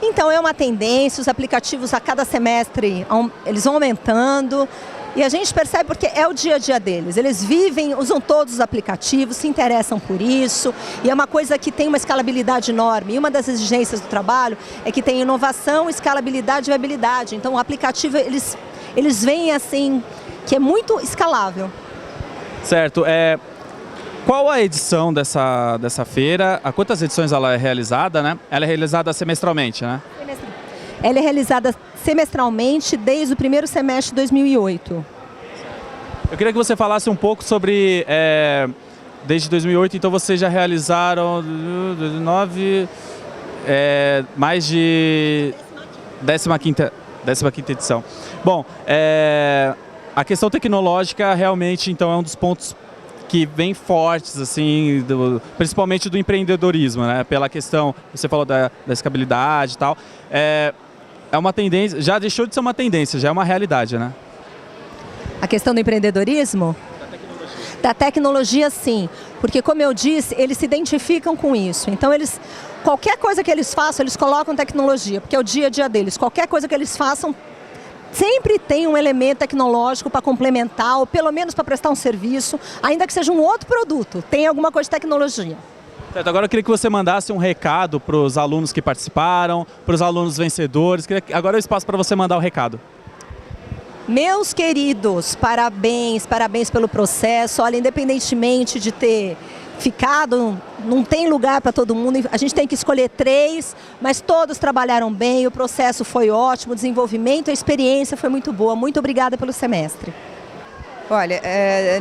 Então é uma tendência, os aplicativos a cada semestre eles vão aumentando e a gente percebe porque é o dia a dia deles. Eles vivem, usam todos os aplicativos, se interessam por isso e é uma coisa que tem uma escalabilidade enorme. E uma das exigências do trabalho é que tem inovação, escalabilidade e viabilidade. Então o aplicativo eles veem assim que é muito escalável. Certo. Qual a edição dessa feira? A quantas edições ela é realizada, né? Ela é realizada semestralmente, né? Ela é realizada semestralmente desde o primeiro semestre de 2008. Eu queria que você falasse um pouco sobre, desde 2008, então vocês já realizaram 2009, mais de 15ª edição. Bom, a questão tecnológica realmente então é um dos pontos que vem fortes, assim, principalmente do empreendedorismo, né? Pela questão, você falou da escalabilidade e tal. É uma tendência, já deixou de ser uma tendência, já é uma realidade, né? A questão do empreendedorismo? Da tecnologia, sim. Porque, como eu disse, eles se identificam com isso. Então, qualquer coisa que eles façam, eles colocam tecnologia, porque é o dia a dia deles. Qualquer coisa que eles façam, sempre tem um elemento tecnológico para complementar, ou pelo menos para prestar um serviço, ainda que seja um outro produto, tem alguma coisa de tecnologia. Certo, agora eu queria que você mandasse um recado para os alunos que participaram, para os alunos vencedores. Agora é o espaço para você mandar o recado. Meus queridos, parabéns pelo processo. Olha, independentemente de ter ficado, não tem lugar para todo mundo, a gente tem que escolher 3, mas todos trabalharam bem, o processo foi ótimo, o desenvolvimento, a experiência foi muito boa. Muito obrigada pelo semestre. Olha,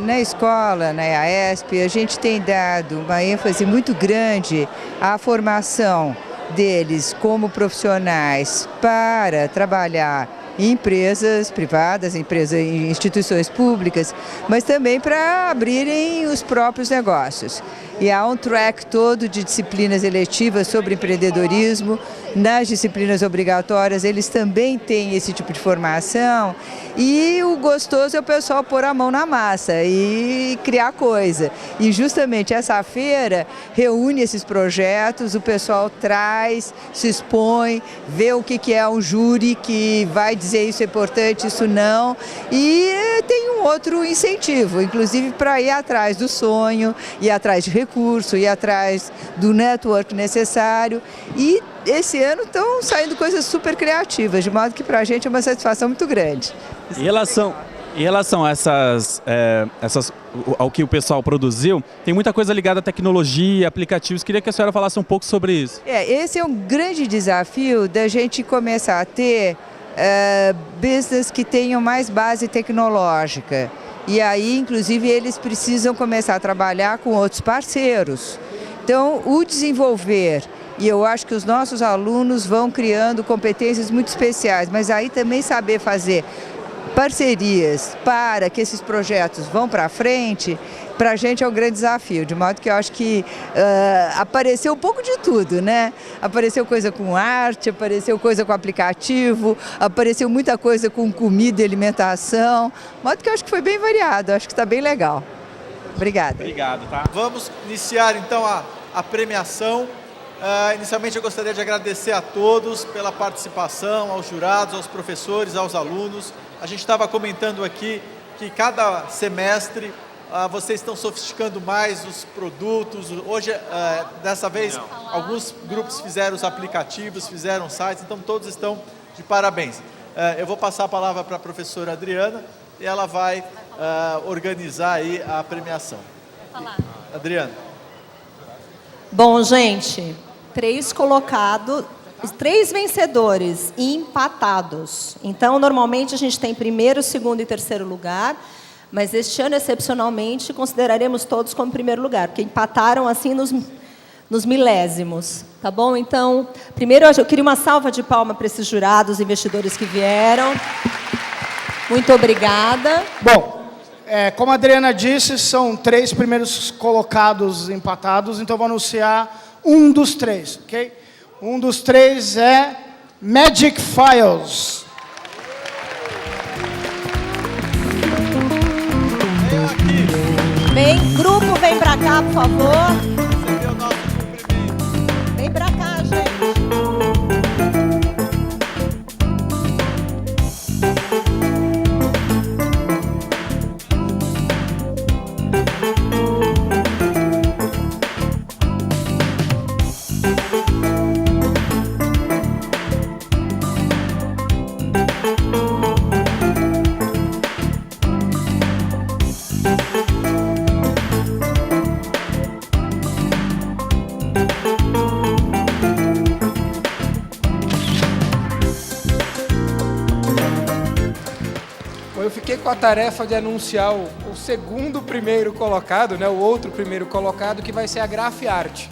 na escola, na EASP, a gente tem dado uma ênfase muito grande à formação deles como profissionais para trabalhar em empresas privadas, em instituições públicas, mas também para abrirem os próprios negócios. E há um track todo de disciplinas eletivas sobre empreendedorismo. Nas disciplinas obrigatórias, eles também têm esse tipo de formação. E o gostoso é o pessoal pôr a mão na massa e criar coisa. E justamente essa feira reúne esses projetos, o pessoal traz, se expõe, vê o que é um júri que vai dizer isso é importante, isso não. E tem um outro incentivo, inclusive para ir atrás do sonho, ir atrás de recurso, ir atrás do network necessário. E esse ano estão saindo coisas super criativas, de modo que para a gente é uma satisfação muito grande. Em relação a ao que o pessoal produziu, tem muita coisa ligada à tecnologia, aplicativos. Queria que a senhora falasse um pouco sobre isso. Esse é um grande desafio da gente começar a ter business que tenham mais base tecnológica. E aí, inclusive, eles precisam começar a trabalhar com outros parceiros. Então, o desenvolver, e eu acho que os nossos alunos vão criando competências muito especiais, mas aí também saber fazer parcerias para que esses projetos vão para frente, para a gente é um grande desafio, de modo que eu acho que apareceu um pouco de tudo, né? Apareceu coisa com arte, apareceu coisa com aplicativo, apareceu muita coisa com comida e alimentação, de modo que eu acho que foi bem variado, acho que está bem legal. Obrigada. Obrigado, tá? Vamos iniciar então a premiação. Inicialmente eu gostaria de agradecer a todos pela participação, aos jurados, aos professores, aos alunos. A gente estava comentando aqui que cada semestre vocês estão sofisticando mais os produtos. Hoje, dessa vez, alguns grupos fizeram os aplicativos, fizeram sites, então todos estão de parabéns. Eu vou passar a palavra para a professora Adriana e ela vai organizar aí a premiação. Adriana. Bom, gente, 3 colocados, os 3 vencedores empatados. Então, normalmente a gente tem primeiro, segundo e terceiro lugar, mas este ano, excepcionalmente, consideraremos todos como primeiro lugar, porque empataram assim nos milésimos, tá bom? Então, primeiro eu queria uma salva de palmas para esses jurados, investidores que vieram. Muito obrigada. Bom, como a Adriana disse, são 3 primeiros colocados empatados, então vou anunciar um dos 3, ok? Um dos 3 é Magic Files. Grupo, vem pra cá, por favor. Vem pra cá, gente. Eu fiquei com a tarefa de anunciar o segundo primeiro colocado, né, o outro primeiro colocado, que vai ser a Grafiarte.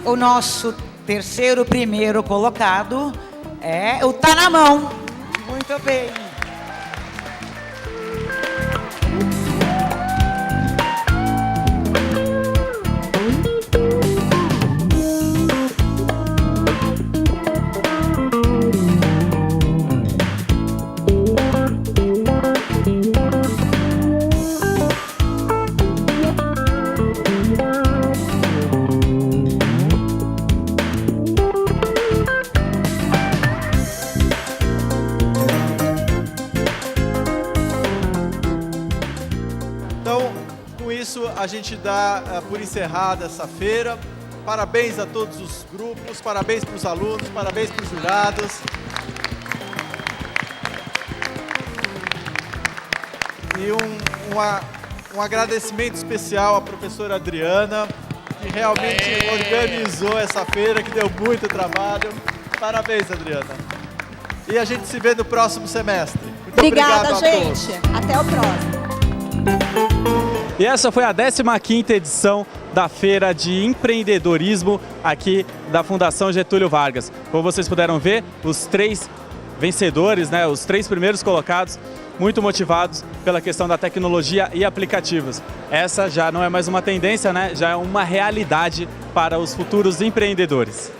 O nosso terceiro primeiro colocado é o Tá Na Mão. Muito bem. A gente dá por encerrada essa feira. Parabéns a todos os grupos, parabéns para os alunos, parabéns para os jurados. E um agradecimento especial à professora Adriana, que realmente organizou essa feira, que deu muito trabalho. Parabéns, Adriana. E a gente se vê no próximo semestre. Muito obrigada, obrigado, gente. Até o próximo. E essa foi a 15ª edição da Feira de Empreendedorismo aqui da Fundação Getúlio Vargas. Como vocês puderam ver, os 3 vencedores, né, os 3 primeiros colocados, muito motivados pela questão da tecnologia e aplicativos. Essa já não é mais uma tendência, né? Já é uma realidade para os futuros empreendedores.